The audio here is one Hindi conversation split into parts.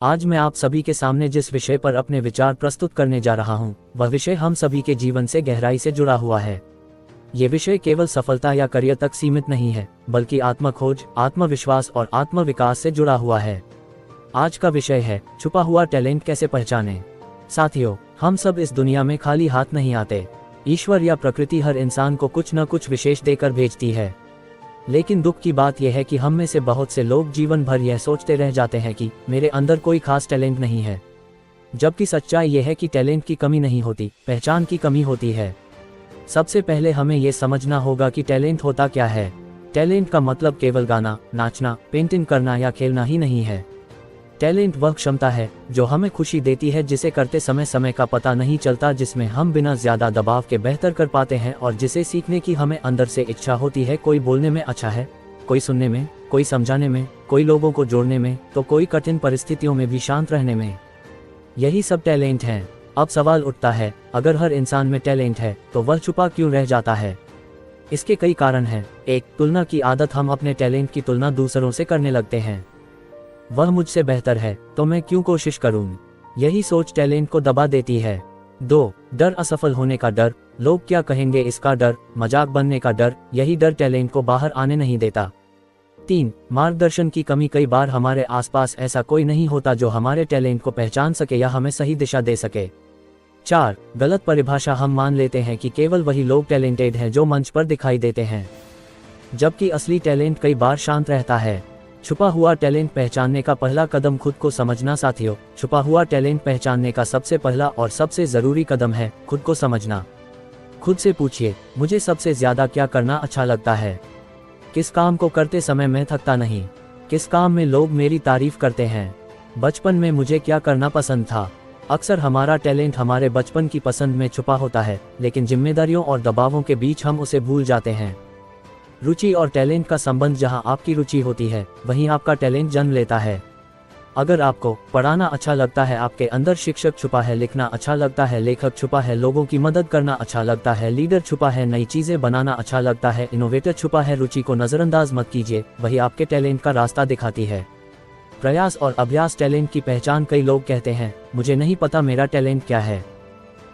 आज मैं आप सभी के सामने जिस विषय पर अपने विचार प्रस्तुत करने जा रहा हूं, वह विषय हम सभी के जीवन से गहराई से जुड़ा हुआ है। ये विषय केवल सफलता या करियर तक सीमित नहीं है, बल्कि आत्मखोज, आत्मविश्वास और आत्मविकास से जुड़ा हुआ है। आज का विषय है छुपा हुआ टैलेंट कैसे पहचानें। साथियों, हम सब इस दुनिया में खाली हाथ नहीं आते। ईश्वर या प्रकृति हर इंसान को कुछ न कुछ विशेष देकर भेजती है। लेकिन दुख की बात यह है कि हम में से बहुत से लोग जीवन भर यह सोचते रह जाते हैं कि मेरे अंदर कोई खास टैलेंट नहीं है, जबकि सच्चाई यह है कि टैलेंट की कमी नहीं होती, पहचान की कमी होती है। सबसे पहले हमें यह समझना होगा कि टैलेंट होता क्या है। टैलेंट का मतलब केवल गाना, नाचना, पेंटिंग करना या खेलना ही नहीं है। टैलेंट वह क्षमता है जो हमें खुशी देती है, जिसे करते समय का पता नहीं चलता, जिसमें हम बिना ज्यादा दबाव के बेहतर कर पाते हैं और जिसे सीखने की हमें अंदर से इच्छा होती है। कोई बोलने में अच्छा है, कोई सुनने में, कोई समझाने में, कोई लोगों को जोड़ने में, तो कोई कठिन परिस्थितियों में भी शांत रहने में। यही सब टैलेंट हैं। अब सवाल उठता है, अगर हर इंसान में टैलेंट है तो वह छुपा क्यों रह जाता है? इसके कई कारण हैं। एक, तुलना की आदत। हम अपने टैलेंट की तुलना दूसरों से करने लगते हैं। वह मुझसे बेहतर है तो मैं क्यों कोशिश करूं? यही सोच टैलेंट को दबा देती है। 2, डर। असफल होने का डर। लोग क्या कहेंगे इसका डर, मजाक बनने का डर। यही डर टैलेंट को बाहर आने नहीं देता। 3, मार्गदर्शन की कमी। कई बार हमारे आसपास ऐसा कोई नहीं होता जो हमारे टैलेंट को पहचान सके या हमें सही दिशा दे सके। 4, गलत परिभाषा। हम मान लेते हैं कि केवल वही लोग टैलेंटेड हैं जो मंच पर दिखाई देते हैं, जबकि असली टैलेंट कई बार शांत रहता है। छुपा हुआ टैलेंट पहचानने का पहला कदम खुद को समझना। साथियों, छुपा हुआ टैलेंट पहचानने का सबसे पहला और सबसे जरूरी कदम है खुद को समझना। खुद से पूछिए, मुझे सबसे ज्यादा क्या करना अच्छा लगता है? किस काम को करते समय मैं थकता नहीं? किस काम में लोग मेरी तारीफ करते हैं? बचपन में मुझे क्या करना पसंद था? अक्सर हमारा टैलेंट हमारे बचपन की पसंद में छुपा होता है, लेकिन जिम्मेदारियों और दबावों के बीच हम उसे भूल जाते हैं। रुचि और टैलेंट का संबंध। जहां आपकी रुचि होती है, वहीं आपका टैलेंट जन्म लेता है। अगर आपको पढ़ाना अच्छा लगता है, आपके अंदर शिक्षक छुपा है। लिखना अच्छा लगता है, लेखक छुपा है। लोगों की मदद करना अच्छा लगता है, लीडर छुपा है। नई चीजें बनाना अच्छा लगता है, इनोवेटर छुपा है। रुचि को नजरअंदाज मत कीजिए, वही आपके टैलेंट का रास्ता दिखाती है। प्रयास और अभ्यास। टैलेंट की पहचान। कई लोग कहते हैं, मुझे नहीं पता मेरा टैलेंट क्या है।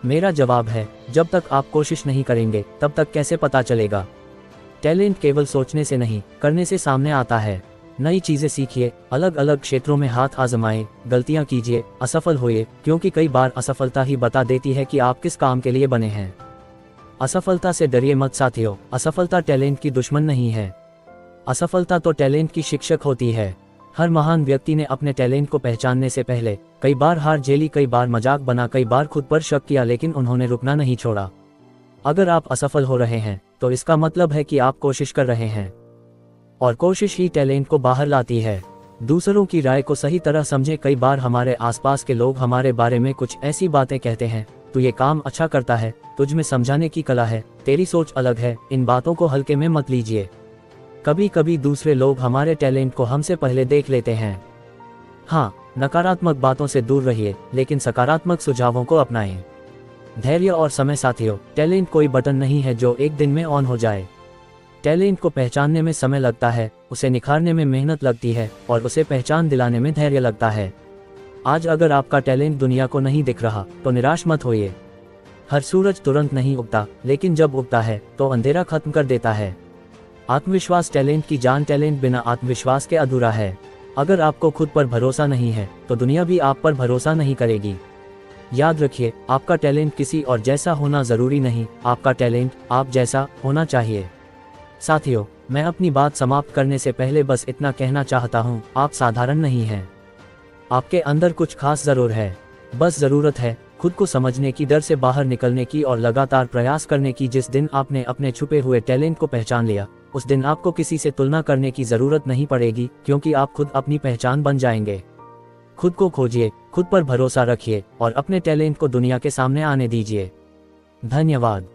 मेरा जवाब है, जब तक आप कोशिश नहीं करेंगे तब तक कैसे पता चलेगा? टैलेंट केवल सोचने से नहीं, करने से सामने आता है। नई चीजें सीखिए, अलग अलग क्षेत्रों में हाथ आजमाएं, गलतियां कीजिए, असफल होइए, क्योंकि कई बार असफलता ही बता देती है कि आप किस काम के लिए बने हैं। असफलता से डरिए मत साथियों, असफलता टैलेंट की दुश्मन नहीं है। असफलता तो टैलेंट की शिक्षक होती है। हर महान व्यक्ति ने अपने टैलेंट को पहचानने से पहले कई बार हार झेली, कई बार मजाक बना, कई बार खुद पर शक किया, लेकिन उन्होंने रुकना नहीं छोड़ा। अगर आप असफल हो रहे हैं तो इसका मतलब है कि आप कोशिश कर रहे हैं, और कोशिश ही टैलेंट को बाहर लाती है। दूसरों की राय को सही तरह समझें। कई बार हमारे आसपास के लोग हमारे बारे में कुछ ऐसी बातें कहते हैं, तू ये काम अच्छा करता है, तुझ में समझाने की कला है, तेरी सोच अलग है। इन बातों को हल्के में मत लीजिए। कभी कभी दूसरे लोग हमारे टैलेंट को हमसे पहले देख लेते हैं। हाँ, नकारात्मक बातों से दूर रहिए, लेकिन सकारात्मक सुझावों को अपनाएं। धैर्य और समय। साथियों, टैलेंट कोई बटन नहीं है जो एक दिन में ऑन हो जाए। टैलेंट को पहचानने में समय लगता है, उसे निखारने में मेहनत लगती है, और उसे पहचान दिलाने में धैर्य लगता है। आज अगर आपका टैलेंट दुनिया को नहीं दिख रहा तो निराश मत होइए। हर सूरज तुरंत नहीं उगता, लेकिन जब उगता है तो अंधेरा खत्म कर देता है। आत्मविश्वास टैलेंट की जान। टैलेंट बिना आत्मविश्वास के अधूरा है। अगर आपको खुद पर भरोसा नहीं है तो दुनिया भी आप पर भरोसा नहीं करेगी। याद रखिए, आपका टैलेंट किसी और जैसा होना जरूरी नहीं, आपका टैलेंट आप जैसा होना चाहिए। साथियों, मैं अपनी बात समाप्त करने से पहले बस इतना कहना चाहता हूँ, आप साधारण नहीं हैं। आपके अंदर कुछ खास जरूर है। बस जरूरत है खुद को समझने की, डर से बाहर निकलने की और लगातार प्रयास करने की। जिस दिन आपने अपने छुपे हुए टैलेंट को पहचान लिया, उस दिन आपको किसी से तुलना करने की जरूरत नहीं पड़ेगी, क्योंकि आप खुद अपनी पहचान बन जाएंगे। खुद को खोजिए, खुद पर भरोसा रखिए और अपने टैलेंट को दुनिया के सामने आने दीजिए। धन्यवाद।